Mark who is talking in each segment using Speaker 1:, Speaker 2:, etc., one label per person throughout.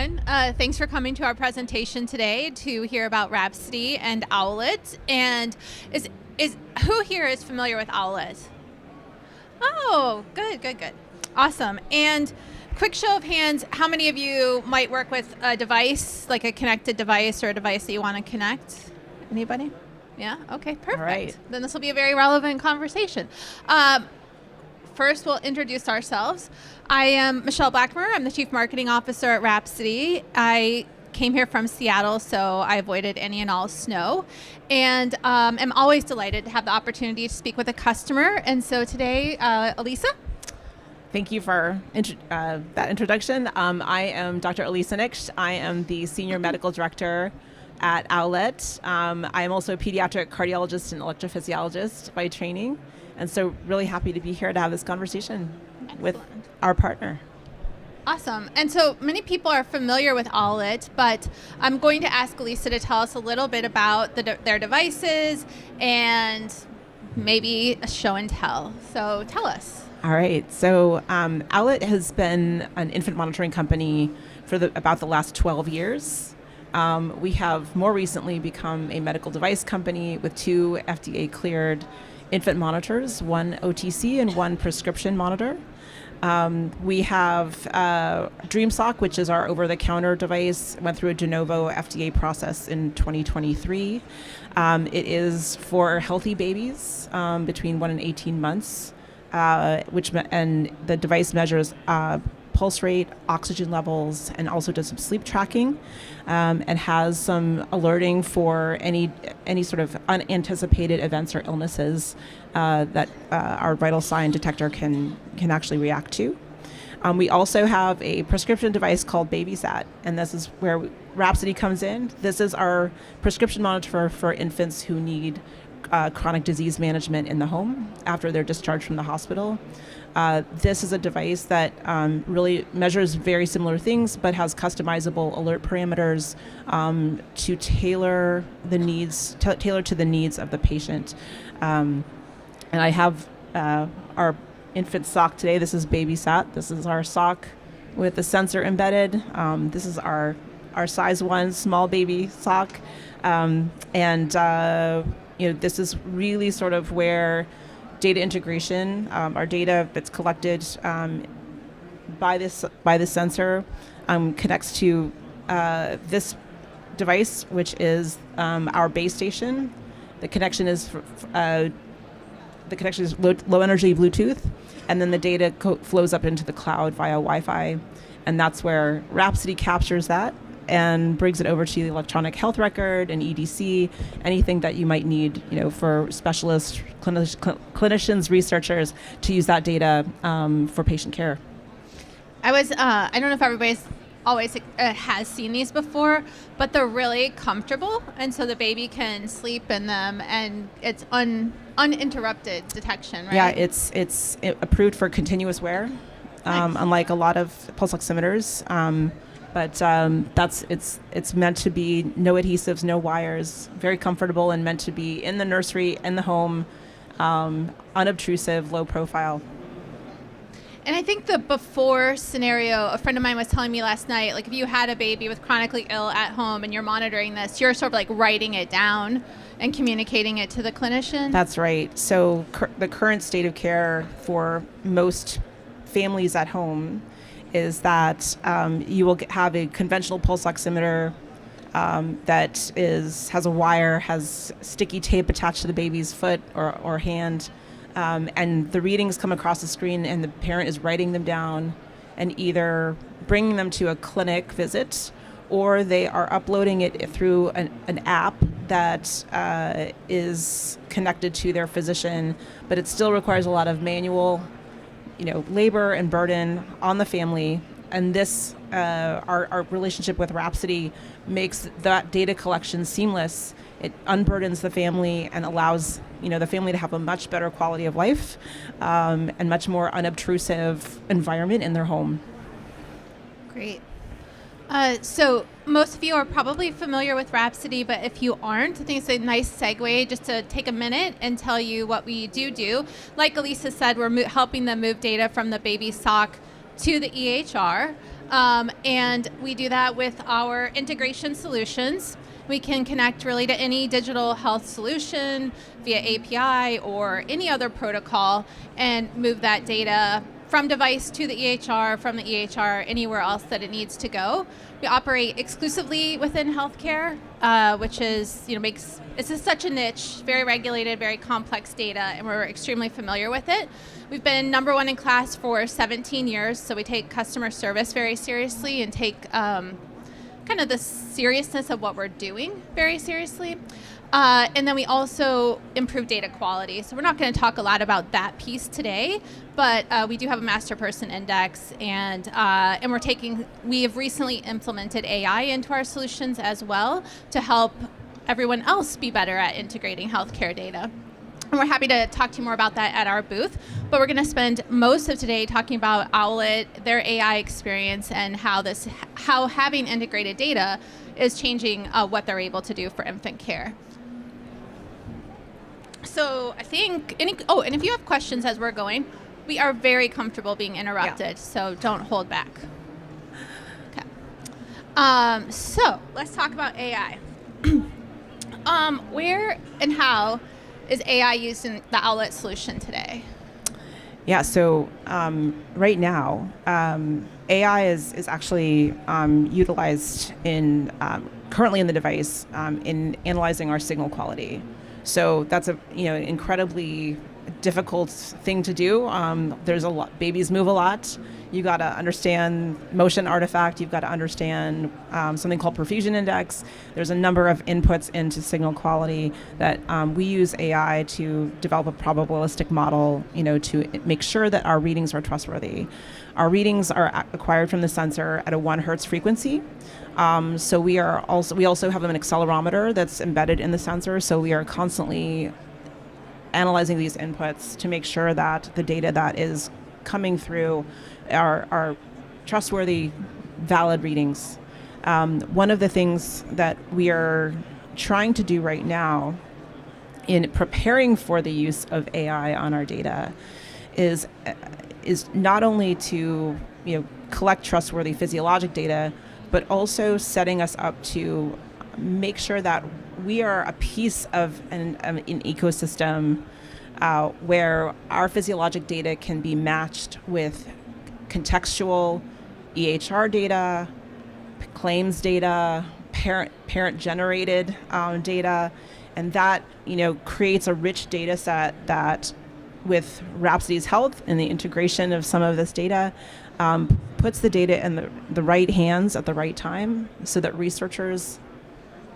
Speaker 1: everyone. Thanks for coming to our presentation today to hear about Rhapsody and Owlet. And who here is familiar with Owlet? Oh, good. Awesome. And quick show of hands, how many of you might work with a device, like a connected device or a device that you want to connect? Anybody? Yeah? Okay, perfect.
Speaker 2: All right.
Speaker 1: Then this will be a very relevant conversation. First, we'll introduce ourselves. I am Michelle Blackmer. I'm the Chief Marketing Officer at Rhapsody. I came here from Seattle, so I avoided any and all snow. And am always delighted to have the opportunity to speak with a customer. And so today, Alisa.
Speaker 2: Thank you for that introduction. I am Dr. Alisa Niksch. I am the Senior Medical Director at Owlet. I am also a pediatric cardiologist and electrophysiologist by training. And so really happy to be here to have this conversation with our partner.
Speaker 1: Awesome. And so many people are familiar with Owlet, but I'm going to ask Alisa to tell us a little bit about their devices and maybe a show and tell. So tell us.
Speaker 2: All right. So Owlet has been an infant monitoring company for about the last 12 years. We have more recently become a medical device company with 2 FDA-cleared infant monitors, one OTC and one prescription monitor. We have DreamSock, which is our over-the-counter device, went through a de novo FDA process in 2023. It is for healthy babies between 1 and 18 months, and the device measures pulse rate, oxygen levels, and also does some sleep tracking, and has some alerting for any sort of unanticipated events or illnesses that our vital sign detector can actually react to. We also have a prescription device called BabySat, and this is where Rhapsody comes in. This is our prescription monitor for infants who need chronic disease management in the home after they're discharged from the hospital. This is a device that really measures very similar things, but has customizable alert parameters to tailor to the needs of the patient. And I have our infant sock today. This is BabySat. This is our sock with the sensor embedded. This is our size 1 small baby sock, this is really sort of where data integration, our data that's collected by this sensor, connects to this device, which is our base station. The connection is low energy Bluetooth, and then the data flows up into the cloud via Wi-Fi, and that's where Rhapsody captures that and brings it over to the electronic health record and EDC, anything that you might need, for specialists, clinicians, researchers to use that data for patient care.
Speaker 1: I don't know if everybody's always has seen these before, but they're really comfortable, and so the baby can sleep in them, and it's uninterrupted detection, right?
Speaker 2: Yeah, it's approved for continuous wear,
Speaker 1: Nice.
Speaker 2: Unlike a lot of pulse oximeters. But it's meant to be no adhesives, no wires, very comfortable, and meant to be in the nursery, in the home, unobtrusive, low profile.
Speaker 1: And I think the before scenario, a friend of mine was telling me last night, like if you had a baby with chronically ill at home and you're monitoring this, you're sort of like writing it down and communicating it to the clinician.
Speaker 2: That's right. So the current state of care for most families at home is that you will have a conventional pulse oximeter that has a wire, has sticky tape attached to the baby's foot or hand, and the readings come across the screen, and the parent is writing them down and either bringing them to a clinic visit, or they are uploading it through an app that is connected to their physician, but it still requires a lot of manual labor and burden on the family. And this, our relationship with Rhapsody makes that data collection seamless. It unburdens the family and allows the family to have a much better quality of life and much more unobtrusive environment in their home.
Speaker 1: Great. So most of you are probably familiar with Rhapsody, but if you aren't, I think it's a nice segue just to take a minute and tell you what we do. Like Alisa said, we're helping them move data from the baby sock to the EHR. And we do that with our integration solutions. We can connect really to any digital health solution via API or any other protocol and move that data from device to the EHR, from the EHR anywhere else that it needs to go. We operate exclusively within healthcare, which is, it's just such a niche, very regulated, very complex data, and we're extremely familiar with it. We've been number one in class for 17 years, so we take customer service very seriously and take kind of the seriousness of what we're doing very seriously. And then we also improve data quality. So we're not going to talk a lot about that piece today, but we do have a master person index, and we have recently implemented AI into our solutions as well to help everyone else be better at integrating healthcare data. And we're happy to talk to you more about that at our booth, but we're going to spend most of today talking about Owlet, their AI experience, and how having integrated data is changing what they're able to do for infant care. So I think, and if you have questions as we're going, we are very comfortable being interrupted, so don't hold back. Okay. So let's talk about AI. Where and how is AI used in the Owlet solution today?
Speaker 2: Yeah, so right now, AI is actually utilized currently in the device in analyzing our signal quality. So that's an incredibly difficult thing to do. There's a lot. Babies move a lot. You got to understand motion artifact. You've got to understand something called perfusion index. There's a number of inputs into signal quality that we use AI to develop a probabilistic model, to make sure that our readings are trustworthy. Our readings are acquired from the sensor at a 1 hertz frequency. So we also have an accelerometer that's embedded in the sensor. So we are constantly analyzing these inputs to make sure that the data that is coming through are trustworthy, valid readings. One of the things that we are trying to do right now in preparing for the use of AI on our data is not only to collect trustworthy physiologic data, but also setting us up to make sure that we are a piece of an ecosystem where our physiologic data can be matched with contextual EHR data, claims data, parent-generated data, and that creates a rich data set that, with Rhapsody's Health and the integration of some of this data, puts the data in the right hands at the right time so that researchers,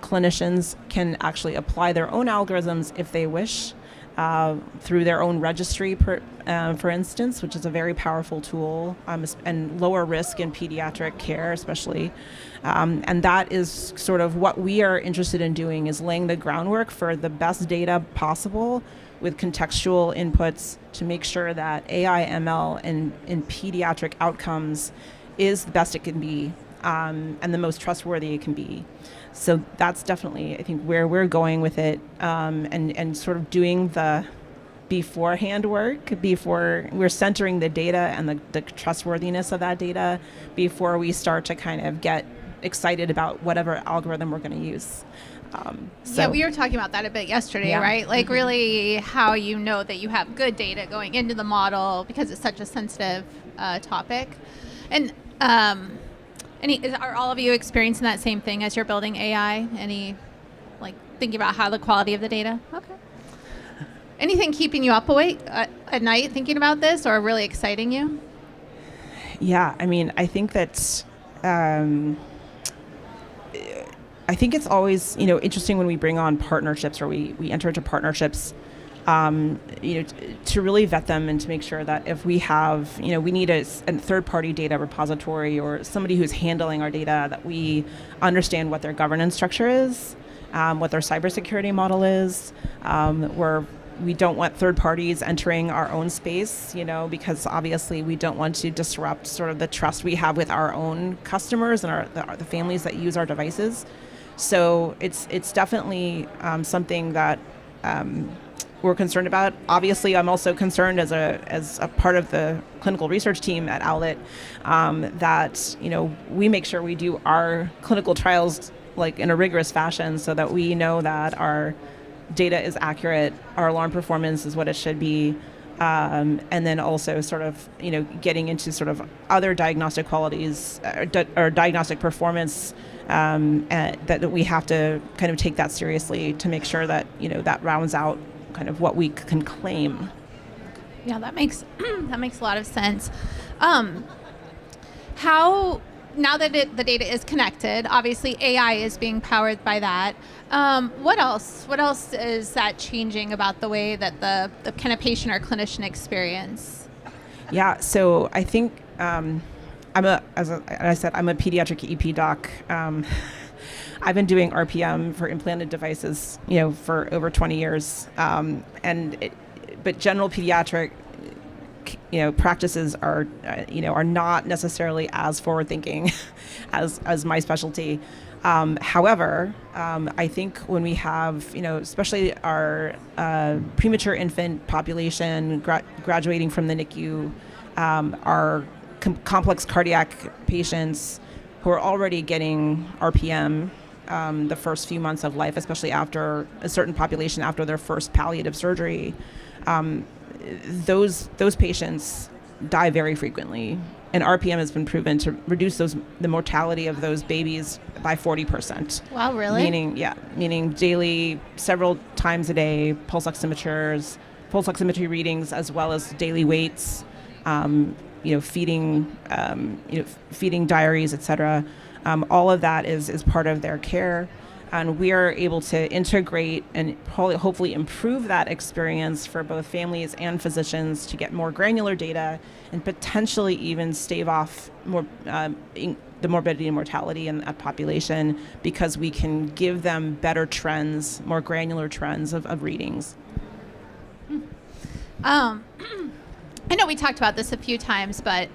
Speaker 2: clinicians can actually apply their own algorithms if they wish through their own registry, for instance, which is a very powerful tool and lower risk in pediatric care especially. And that is sort of what we are interested in doing, is laying the groundwork for the best data possible with contextual inputs to make sure that AI ML in pediatric outcomes is the best it can be and the most trustworthy it can be. So that's definitely, I think, where we're going with it, and sort of doing the beforehand work before we're centering the data and the trustworthiness of that data before we start to kind of get excited about whatever algorithm we're going to use.
Speaker 1: Yeah, we were talking about that a bit yesterday, right? Like really how you know that you have good data going into the model because it's such a sensitive topic. And are all of you experiencing that same thing as you're building AI? Thinking about how the quality of the data? Okay. Anything keeping you up awake at night thinking about this or really exciting you?
Speaker 2: Yeah, I mean, I think that I think it's always, interesting when we bring on partnerships or we enter into partnerships, to really vet them and to make sure that if we have, we need a third-party data repository or somebody who's handling our data, that we understand what their governance structure is, what their cybersecurity model is, we don't want third parties entering our own space, because obviously we don't want to disrupt sort of the trust we have with our own customers and the families that use our devices. So it's definitely something that we're concerned about. Obviously, I'm also concerned as a part of the clinical research team at Owlet that we make sure we do our clinical trials like in a rigorous fashion so that we know that our data is accurate, our alarm performance is what it should be, and then also sort of getting into sort of other diagnostic qualities or diagnostic performance that we have to kind of take that seriously to make sure that that rounds out kind of what we can claim.
Speaker 1: Yeah, that makes that makes a lot of sense. How now that the data is connected, obviously AI is being powered by that. What else? What else is that changing about the way that the kind of patient or clinician experience?
Speaker 2: Yeah, so I think as I said, I'm a pediatric EP doc. I've been doing RPM for implanted devices, for over 20 years, but general pediatric practices are not necessarily as forward-thinking as my specialty. However, I think when we have, especially our premature infant population graduating from the NICU, our complex cardiac patients who are already getting RPM the first few months of life, especially after a certain population after their first palliative surgery, those patients die very frequently, and RPM has been proven to reduce the mortality of those babies by 40%.
Speaker 1: Wow, really?
Speaker 2: Meaning daily, several times a day, pulse oximetry readings, as well as daily weights, feeding diaries, etc. All of that is part of their care. And we are able to integrate and hopefully improve that experience for both families and physicians to get more granular data and potentially even stave off more the morbidity and mortality in that population, because we can give them better trends, more granular trends of readings.
Speaker 1: I know we talked about this a few times, but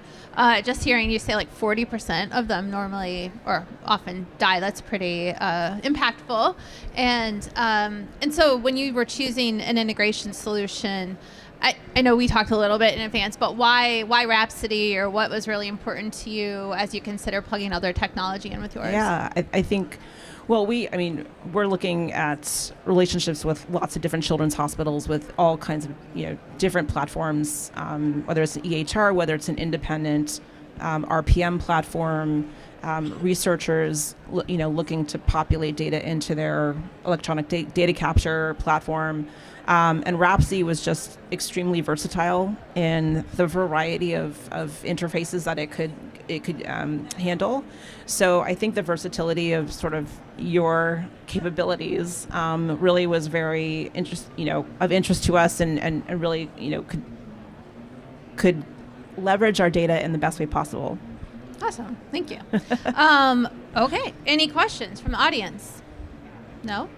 Speaker 1: just hearing you say like 40% of them normally or often die, that's pretty impactful. And so when you were choosing an integration solution, I know we talked a little bit in advance, but why Rhapsody, or what was really important to you as you consider plugging other technology in with yours?
Speaker 2: Yeah, I think, well, we're looking at relationships with lots of different children's hospitals with all kinds of different platforms, whether it's an EHR, whether it's an independent RPM platform, researchers looking to populate data into their electronic data capture platform. And Rhapsody was just extremely versatile in the variety of interfaces that it could handle. So I think the versatility of sort of your capabilities really was very of interest to us, and really could leverage our data in the best way possible.
Speaker 1: Awesome, thank you. Okay, any questions from the audience? No?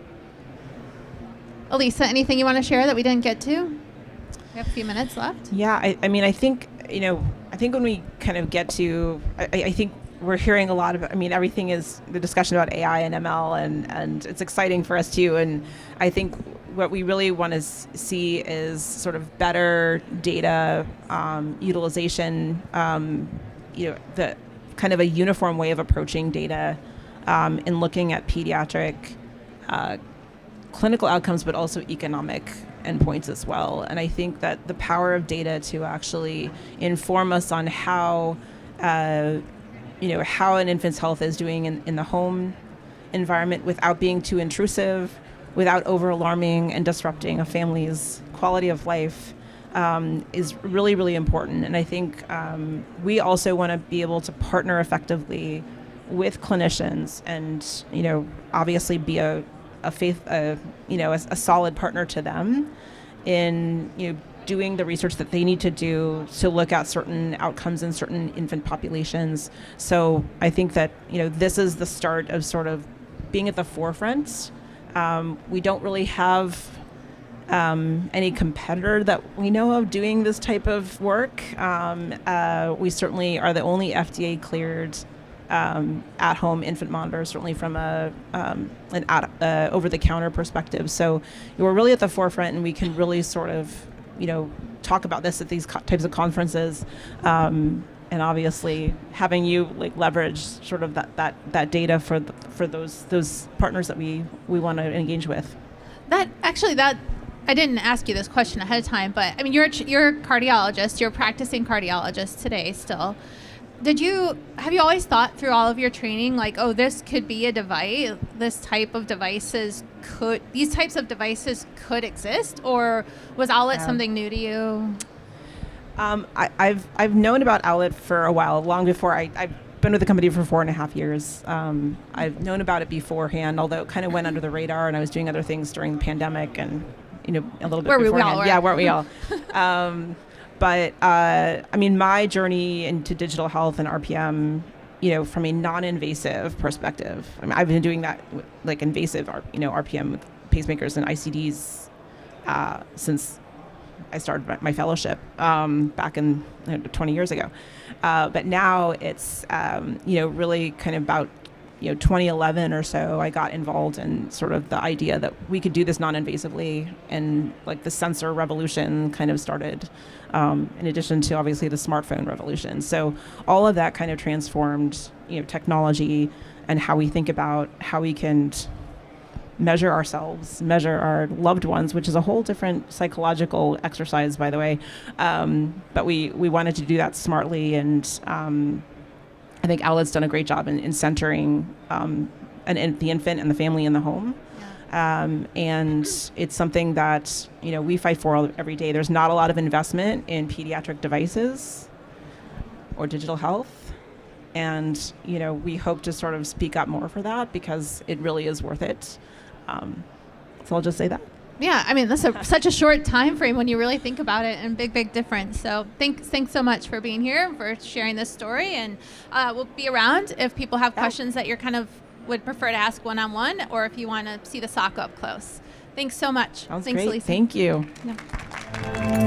Speaker 1: Alisa, anything you want to share that we didn't get to? We have a few minutes left.
Speaker 2: Yeah, I think when we kind of get to, I think we're hearing a lot of, everything is the discussion about AI and ML, and it's exciting for us too. And I think what we really want to see is sort of better data utilization, the kind of a uniform way of approaching data in looking at pediatric clinical outcomes, but also economic endpoints as well. And I think that the power of data to actually inform us on how an infant's health is doing in the home environment without being too intrusive, without over alarming and disrupting a family's quality of life is really, really important. And I think we also want to be able to partner effectively with clinicians and, obviously be a solid partner to them in doing the research that they need to do to look at certain outcomes in certain infant populations. So I think that this is the start of sort of being at the forefront. We don't really have any competitor that we know of doing this type of work. We certainly are the only FDA cleared at-home infant monitor, certainly from an over-the-counter perspective. So we're really at the forefront, and we can really sort of, talk about this at these types of conferences. And obviously, having you leverage sort of that data for those partners that we want to engage with.
Speaker 1: That I didn't ask you this question ahead of time, but I mean, you're a cardiologist. You're a practicing cardiologist today still. Have you always thought through all of your training, this could be a device, these types of devices could exist, or was Owlet something new to you?
Speaker 2: I've known about Owlet for a while, long before I've been with the company for 4.5 years. I've known about it beforehand, although it kind of went under the radar, and I was doing other things during the pandemic and a little bit beforehand. Yeah, weren't we all? But I mean, my journey into digital health and RPM, from a non-invasive perspective, I mean, I've been doing that invasive, RPM with pacemakers and ICDs since I started my fellowship back in 20 years ago. But now it's, really kind of about 2011 or so, I got involved in sort of the idea that we could do this non-invasively, and the sensor revolution kind of started, in addition to obviously the smartphone revolution. So all of that kind of transformed, technology and how we think about how we can measure ourselves, measure our loved ones, which is a whole different psychological exercise, by the way. But we wanted to do that smartly, and I think Owlet's done a great job in centering the infant and the family in the home. Yeah. And it's something that, we fight for every day. There's not a lot of investment in pediatric devices or digital health. And, we hope to sort of speak up more for that, because it really is worth it. So I'll just say that.
Speaker 1: Yeah, I mean, that's such a short time frame when you really think about it, and big difference. So thanks so much for being here, for sharing this story, and we'll be around if people have questions that you're kind of would prefer to ask one-on-one, or if you want to see the sock up close. Thanks so much.
Speaker 2: Sounds
Speaker 1: Thanks,
Speaker 2: great.
Speaker 1: Alisa.
Speaker 2: Thank you.
Speaker 1: Yeah.